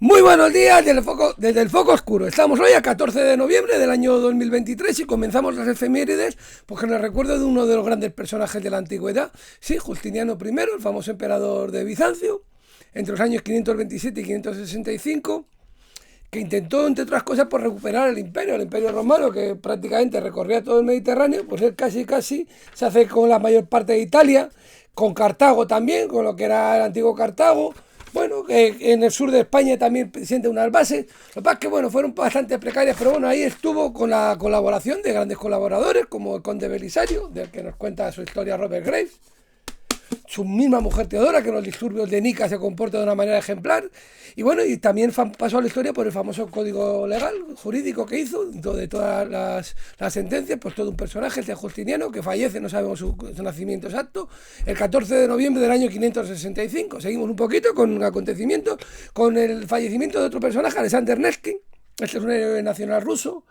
Muy buenos días desde el foco oscuro. Estamos hoy a 14 de noviembre del año 2023 y comenzamos las efemérides porque nos recuerdo de uno de los grandes personajes de la antigüedad, sí, Justiniano I, el famoso emperador de Bizancio, entre los años 527 y 565, que intentó, entre otras cosas, por recuperar el imperio romano, que prácticamente recorría todo el Mediterráneo. Pues él casi se hace con la mayor parte de Italia, con Cartago también, con lo que era el antiguo Cartago. Bueno, que en el sur de España también siente unas bases. Lo que pasa es que, bueno, fueron bastante precarias, pero bueno, ahí estuvo con la colaboración de grandes colaboradores, como el conde Belisario, del que nos cuenta su historia Robert Graves, su misma mujer Teodora, que en los disturbios de Nica se comporta de una manera ejemplar. Y bueno, y también pasó a la historia por el famoso código legal, jurídico que hizo, de todas las sentencias, pues todo un personaje, este Justiniano, que fallece, no sabemos su nacimiento exacto, el 14 de noviembre del año 565. Seguimos un poquito con acontecimientos, con el fallecimiento de otro personaje, Alexander Nevsky. Este es un héroe nacional ruso.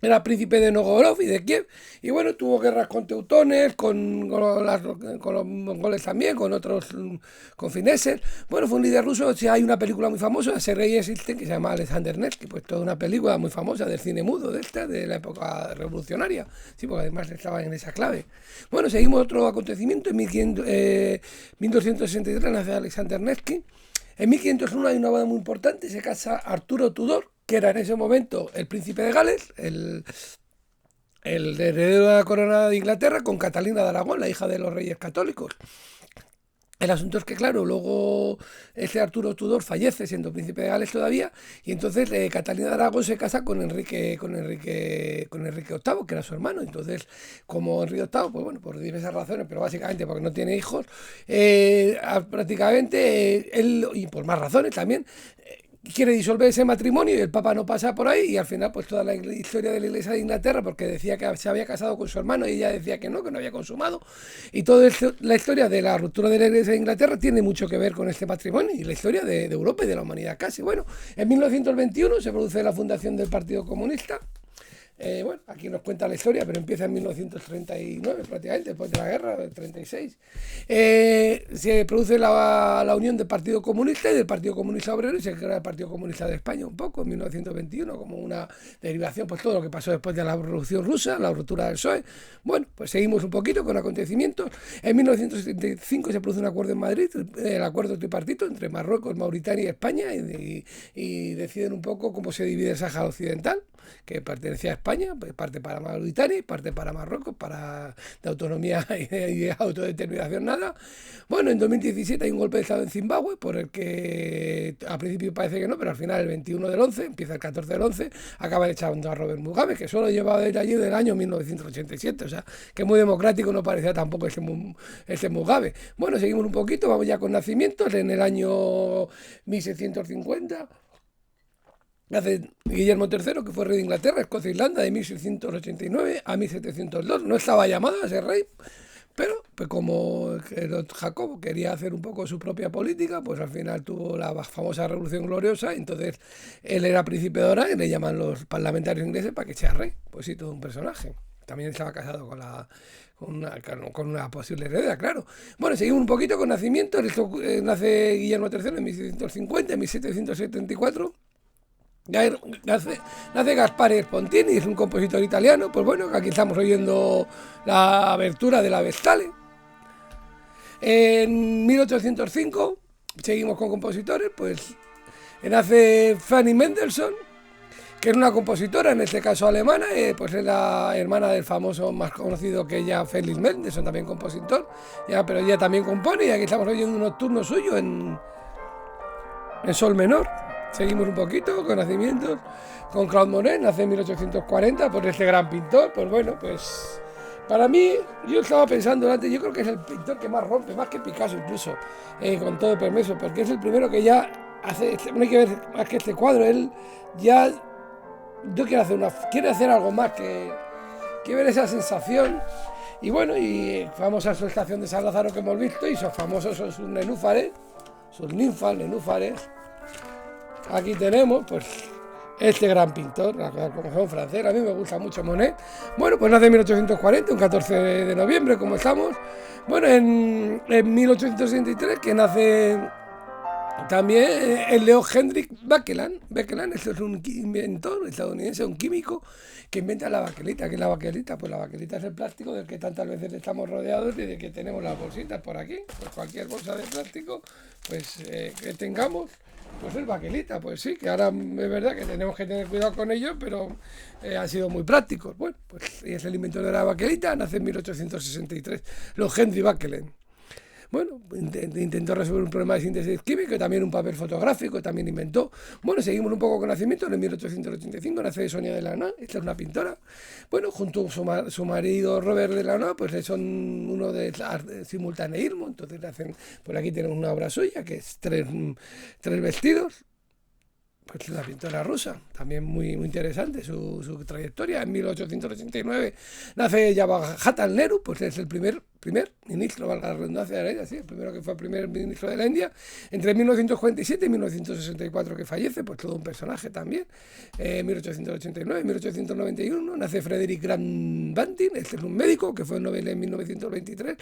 Era príncipe de Novgorod y de Kiev, y bueno, tuvo guerras con teutones, con los mongoles también, con otros, con fineses. Bueno, fue un líder ruso. Si hay una película muy famosa, Sergei Eisenstein, que se llama Alexander Nevsky, pues toda una película muy famosa del cine mudo, de la época revolucionaria, sí, porque además estaba en esa clave. Bueno, seguimos otro acontecimiento. En 1263 nace Alexander Nevsky. En 1501 hay una boda muy importante, se casa Arturo Tudor, que era en ese momento el príncipe de Gales, el heredero de la corona de Inglaterra, con Catalina de Aragón, la hija de los reyes católicos. El asunto es que, claro, luego este Arturo Tudor fallece siendo príncipe de Gales todavía, y entonces Catalina de Aragón se casa con Enrique VIII, que era su hermano. Entonces, como Enrique VIII, pues bueno, por diversas razones, pero básicamente porque no tiene hijos, prácticamente él, y por más razones también, quiere disolver ese matrimonio, y el Papa no pasa por ahí, y al final pues toda la historia de la Iglesia de Inglaterra, porque decía que se había casado con su hermano y ella decía que no había consumado, y toda la historia de la ruptura de la Iglesia de Inglaterra tiene mucho que ver con este matrimonio y la historia de Europa y de la humanidad casi. Bueno, en 1921 se produce la fundación del Partido Comunista. Bueno, aquí nos cuenta la historia, pero empieza en 1939, prácticamente, después de la guerra, del 36. Se produce la unión del Partido Comunista y del Partido Comunista Obrero, y se crea el Partido Comunista de España un poco, en 1921, como una derivación, pues todo lo que pasó después de la Revolución Rusa, la ruptura del PSOE. Bueno, pues seguimos un poquito con acontecimientos. En 1975 se produce un acuerdo en Madrid, el acuerdo tripartito entre Marruecos, Mauritania y España, y deciden un poco cómo se divide el Sáhara Occidental, que pertenecía a España, pues parte para Mauritania y parte para Marruecos, para de autonomía y de autodeterminación nada. Bueno, en 2017 hay un golpe de Estado en Zimbabue, por el que al principio parece que no, pero al final el 21 del 11, empieza el 14 del 11, acaban echando a Robert Mugabe, que solo llevaba desde allí del año 1987, o sea, que muy democrático no parecía tampoco este Mugabe. Bueno, seguimos un poquito, vamos ya con nacimientos. En el año 1650 nace Guillermo III, que fue rey de Inglaterra, Escocia e Irlanda, de 1689 a 1702. No estaba llamado a ser rey, pero pues como Jacobo quería hacer un poco su propia política, pues al final tuvo la famosa Revolución Gloriosa. Entonces él era príncipe de Orange, y le llaman los parlamentarios ingleses para que sea rey. Pues sí, todo un personaje. También estaba casado con una posible heredera, claro. Bueno, seguimos un poquito con nacimientos. Nace Guillermo III en 1650, en 1774. Nace Gaspare Spontini, es un compositor italiano. Pues bueno, aquí estamos oyendo la abertura de la Vestale. En 1805 seguimos con compositores, pues nace Fanny Mendelssohn, que es una compositora, en este caso alemana, pues es la hermana del famoso más conocido que ella, Felix Mendelssohn, también compositor, ya, pero ella también compone, y aquí estamos oyendo un nocturno suyo en sol menor. Seguimos un poquito con nacimientos, con Claude Monet, nace en 1840, por este gran pintor. Pues bueno, pues para mí, yo estaba pensando antes, yo creo que es el pintor que más rompe, más que Picasso incluso, con todo permiso, porque es el primero que ya hace, no hay que ver más que este cuadro, él ya, yo quiere hacer algo más que ver esa sensación. Y bueno, y famosa su estación de San Lázaro que hemos visto, y sus famosos son sus nenúfares, sus ninfas, nenúfares. Aquí tenemos, pues, este gran pintor, como son francés. A mí me gusta mucho Monet. Bueno, pues nace en 1840, un 14 de noviembre, como estamos. Bueno, en 1863, que nace También el Leo Hendrik Bakeland. Bakeland, esto es un inventor estadounidense, un químico que inventa la baquelita. ¿Qué es la baquelita? Pues la baquelita es el plástico del que tantas veces estamos rodeados y de que tenemos las bolsitas por aquí. Pues cualquier bolsa de plástico pues que tengamos, pues es baquelita. Pues sí, que ahora es verdad que tenemos que tener cuidado con ello, pero han sido muy prácticos. Bueno, pues y es el inventor de la baquelita, nace en 1863, Leo Hendrik Bakeland. Bueno, intentó resolver un problema de síntesis química, también un papel fotográfico, también inventó. Bueno, seguimos un poco con nacimiento. En 1885 nace Sonia Delanoë, esta es una pintora. Bueno, junto a su marido Robert Delanoë, pues son uno de simultaneísmo. Entonces hacen, por aquí tenemos una obra suya, que es tres vestidos. Pues la pintora rusa, también muy interesante su trayectoria. En 1889 nace Jawaharlal Nehru, pues es el primer ministro, valga la redundancia de la India, sí, el primero que fue primer ministro de la India, entre 1947 y 1964 que fallece, pues todo un personaje también. 1889, 1891 nace Frederick Grant Banting, este es un médico que fue Nobel en 1923,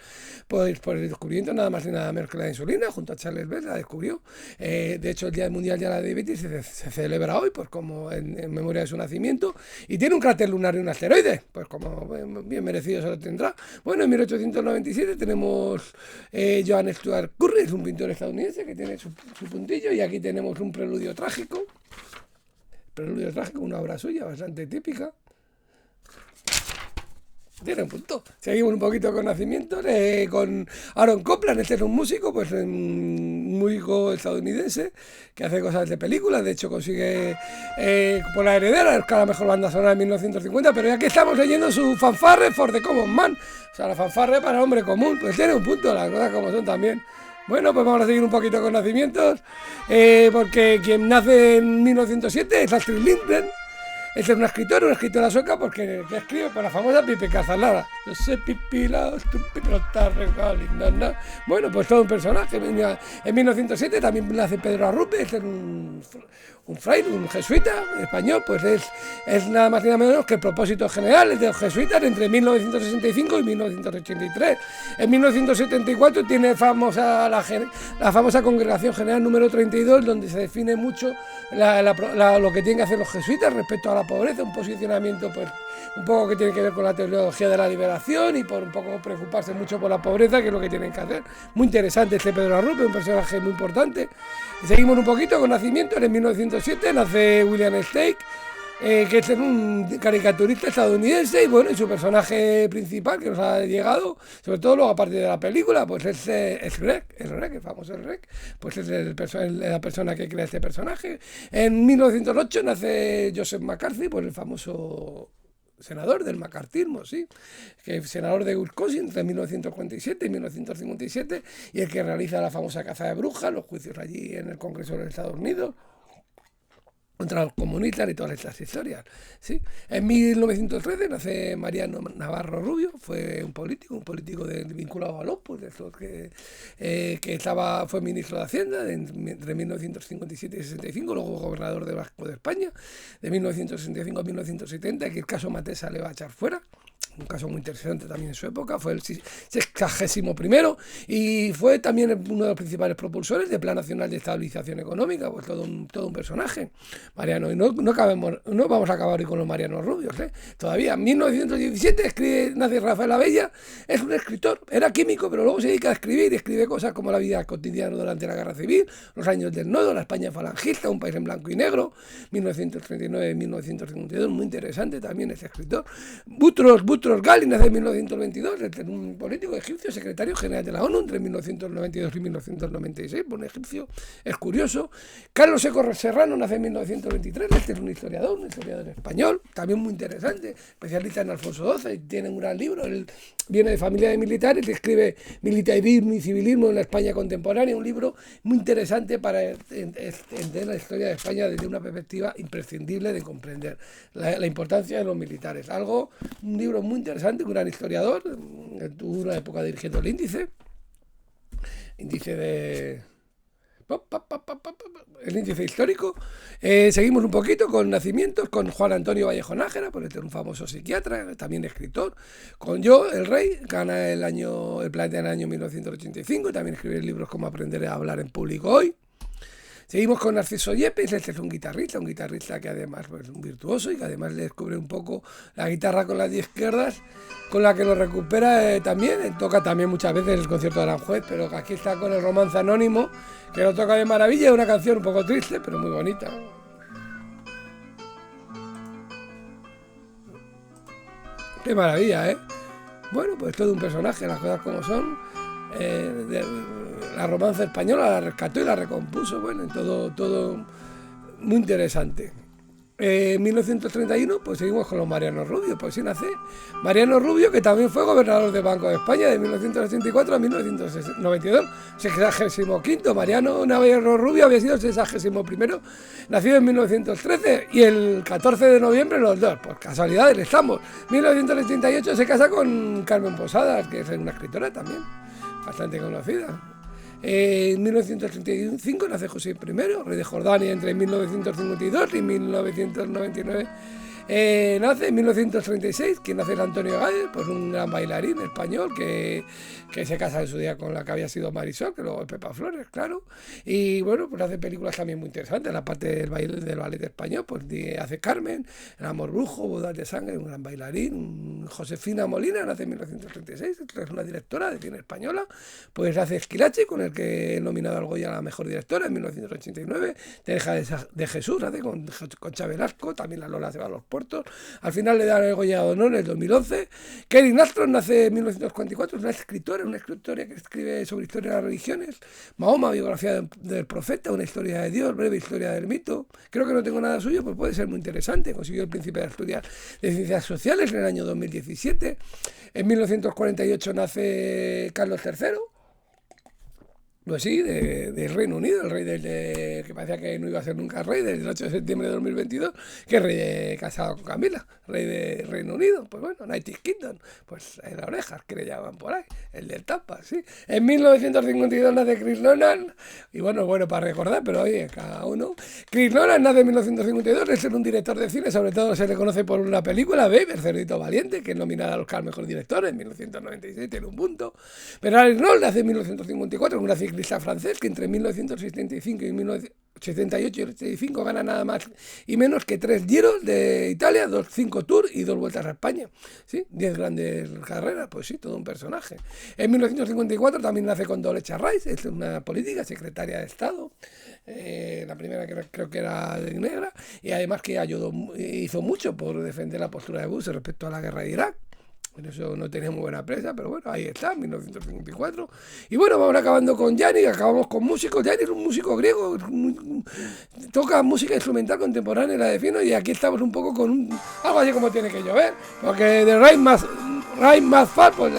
pues por el descubrimiento nada más y nada menos que la insulina, junto a Charles Bell la descubrió. De hecho, el Día Mundial de la Diabetes se celebra hoy, pues como en memoria de su nacimiento, y tiene un cráter lunar y un asteroide, pues como bien merecido se lo tendrá. Bueno, en 1897 tenemos Johann Stuart Curry, es un pintor estadounidense que tiene su puntillo, y aquí tenemos un preludio trágico, una obra suya bastante típica. Tiene un punto. Seguimos un poquito con nacimientos, con Aaron Copland. Este es un músico, pues un músico estadounidense que hace cosas de películas. De hecho consigue por La Heredera buscar la mejor banda sonora de 1950, pero ya que estamos leyendo su fanfarre for the common man, o sea, la fanfarre para el hombre común, pues tiene un punto, las cosas como son también. Bueno, pues vamos a seguir un poquito con nacimientos, porque quien nace en 1907 es Astrid Lindgren. Este es una escritora sueca, porque que escribe por la famosa Pipi Cazalada. Yo sé pipilaos, tu pipilota regalina. Bueno, pues todo un personaje. En 1907 también nace Pedro Arrupe, este es un fraile, un jesuita español, pues es nada más y nada menos que el propósito general de los jesuitas entre 1965 y 1983. En 1974 tiene la famosa Congregación General número 32, donde se define mucho lo que tienen que hacer los jesuitas respecto a la pobreza, un posicionamiento pues un poco que tiene que ver con la teología de la liberación y por un poco preocuparse mucho por la pobreza, que es lo que tienen que hacer. Muy interesante este Pedro Arrupe, un personaje muy importante. Y seguimos un poquito con nacimiento. En 1907 nace William Steig, que es un caricaturista estadounidense, y bueno, y su personaje principal que nos ha llegado, sobre todo luego aparte de la película, pues es Greg, el famoso Greg, pues es la persona que crea este personaje. En 1908 nace Joseph McCarthy, pues el famoso senador del macartismo, sí, que es senador de Wisconsin entre 1947 y 1957, y el que realiza la famosa caza de brujas, los juicios allí en el Congreso de los Estados Unidos contra los comunistas y todas estas historias, ¿sí? En 1913 nace Mariano Navarro Rubio, fue un político vinculado al Opus, de estos que fue ministro de Hacienda entre 1957 y 65, luego gobernador del Banco de España, de 1965 a 1970, que el caso Matesa le va a echar fuera. Un caso muy interesante también en su época, fue el 61º y fue también uno de los principales propulsores del Plan Nacional de Estabilización Económica, pues todo un personaje, Mariano, y no vamos a acabar hoy con los Marianos Rubios, todavía. En 1917 nace Rafael Abella, es un escritor, era químico, pero luego se dedica a escribir, y escribe cosas como la vida cotidiana durante la Guerra Civil, los años del nodo, la España falangista, un país en blanco y negro, 1939-1952, muy interesante también ese escritor. Boutros Ghali nace en 1922, es un político egipcio, secretario general de la ONU entre 1992 y 1996, un egipcio, es curioso. Carlos Seco Serrano nace en 1923, este es un historiador español, también muy interesante, especialista en Alfonso XII, y tiene un gran libro. Él viene de familia de militares y escribe Militarismo y Civilismo en la España Contemporánea, un libro muy interesante para entender la historia de España desde una perspectiva imprescindible de comprender la importancia de los militares. Un libro muy interesante, un gran historiador, tuvo una época dirigiendo el índice histórico. Seguimos un poquito con nacimientos, con Juan Antonio Vallejo Nájera, por este un famoso psiquiatra, también escritor. Con Yo, el Rey, gana el Planeta en el año 1985, y también escribe libros como Aprender a hablar en público hoy. Seguimos con Narciso Yepes. Este es un guitarrista que además es un virtuoso y que además le descubre un poco la guitarra con las 10 cuerdas, con la que lo recupera también. Toca también muchas veces el concierto de Aranjuez, pero aquí está con el Romance Anónimo, que lo toca de maravilla. Es una canción un poco triste, pero muy bonita. Qué maravilla, ¿eh? Bueno, pues todo un personaje, las cosas como son. La romanza española la rescató y la recompuso, bueno, todo muy interesante. En 1931 pues seguimos con los Mariano Rubio, pues sí nace Mariano Rubio, que también fue gobernador del Banco de España de 1984 a 1992, 65º. Mariano Navarro Rubio había sido el 61º, nacido en 1913, y el 14 de noviembre los dos, pues casualidades estamos. 1938 se casa con Carmen Posadas, que es una escritora también bastante conocida. En 1935 nace José I, rey de Jordania, entre 1952 y 1999. Nace en 1936, quien nace es Antonio Gades, pues un gran bailarín español que se casa en su día con la que había sido Marisol, que luego es Pepa Flores, claro. Y bueno, pues hace películas también muy interesantes. La parte del ballet español, pues hace Carmen, El amor brujo, Bodas de sangre, un gran bailarín. Josefina Molina nace en 1936, es una directora de cine española, pues hace Esquilache, con el que es nominado al Goya a la mejor directora en 1989. Teresa de Jesús hace con Velasco, también la Lola se va a los puertos. Al final le dan el Goya de Honor en el 2011. Kelly Nastron nace en 1944, es una escritora que escribe sobre historia de las religiones. Mahoma, biografía del profeta, una historia de Dios, breve historia del mito. Creo que no tengo nada suyo, pues puede ser muy interesante. Consiguió el Príncipe de Asturias de Ciencias Sociales en el año 2017. En 1948 nace Carlos III. Pues sí, del Reino Unido, el rey que parecía que no iba a ser nunca rey, desde el 8 de septiembre de 2022, que es rey casado con Camila, rey de Reino Unido. Pues bueno, United Kingdom, pues en la oreja, que le llaman por ahí, el del Tampa, sí. En 1952 nace Chris Nolan, y bueno, para recordar, pero oye, cada uno. Chris Nolan nace en 1952, es un director de cine, sobre todo se le conoce por una película, Babe, El cerdito valiente, que es nominada al Oscar Mejor Director en 1996, tiene un punto. Pero Alex Noll nace en 1954, una ciclista francés que entre 1975 y 1978 y 85 gana nada más y menos que 3 Giros de Italia, 5 Tours y 2 Vueltas a España. ¿Sí? 10 grandes carreras, pues sí, todo un personaje. En 1954 también nace Condoleezza Rice, es una política, secretaria de Estado, la primera que creo que era de negra, y además que hizo mucho por defender la postura de Bush respecto a la guerra de Irak. En eso no tenía muy buena prensa, pero bueno, ahí está, 1954. Y bueno, vamos acabando con Yanni, acabamos con músicos. Yanni es un músico griego, toca música instrumental contemporánea, la defino, y aquí estamos un poco con algo así como Tiene que llover, porque de Rain Must Fall, pues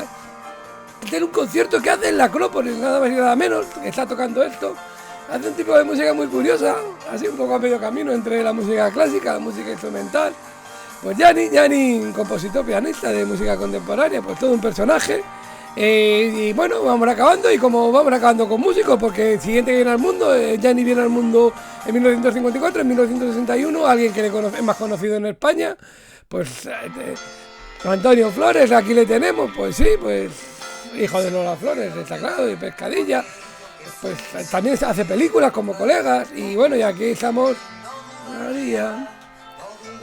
tiene un concierto que hace en la Acrópolis, nada más y nada menos, que está tocando esto. Hace un tipo de música muy curiosa, así un poco a medio camino entre la música clásica, la música instrumental. Pues Yanni, compositor, pianista de música contemporánea, pues todo un personaje. Y bueno, vamos acabando, y como vamos acabando con músicos, porque el siguiente que viene al mundo, Yanni viene al mundo en 1954, en 1961, alguien que es más conocido en España, pues Antonio Flores, aquí le tenemos, pues sí, pues hijo de Lola Flores, está claro, de Pescadilla, pues también hace películas como Colegas, y bueno, y aquí estamos, María.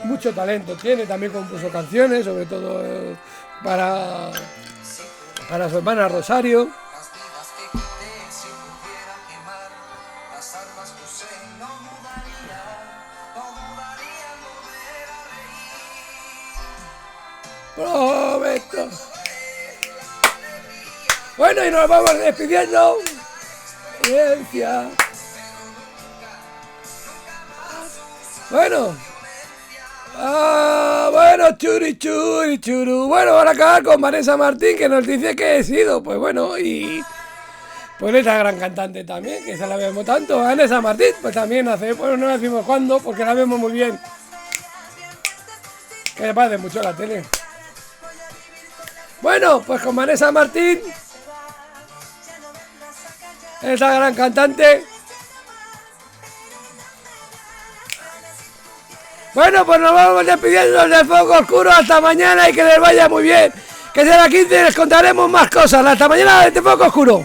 Mucho talento tiene, también compuso canciones, sobre todo para su hermana Rosario. Prometo. Bueno, y nos vamos despidiendo. Ciencia. Bueno, churu. Bueno, van a acabar con Vanessa Martín, que nos dice que he sido. Pues bueno, y pues esa gran cantante también, que se la vemos tanto. Vanessa Martín, pues también hace, bueno, no decimos cuándo, porque la vemos muy bien. Que le parece mucho la tele. Bueno, pues con Vanessa Martín, esa gran cantante. Bueno, pues nos vamos despidiendo del Foco Oscuro. Hasta mañana y que les vaya muy bien. Que será 15 y les contaremos más cosas. Hasta mañana desde Foco Oscuro.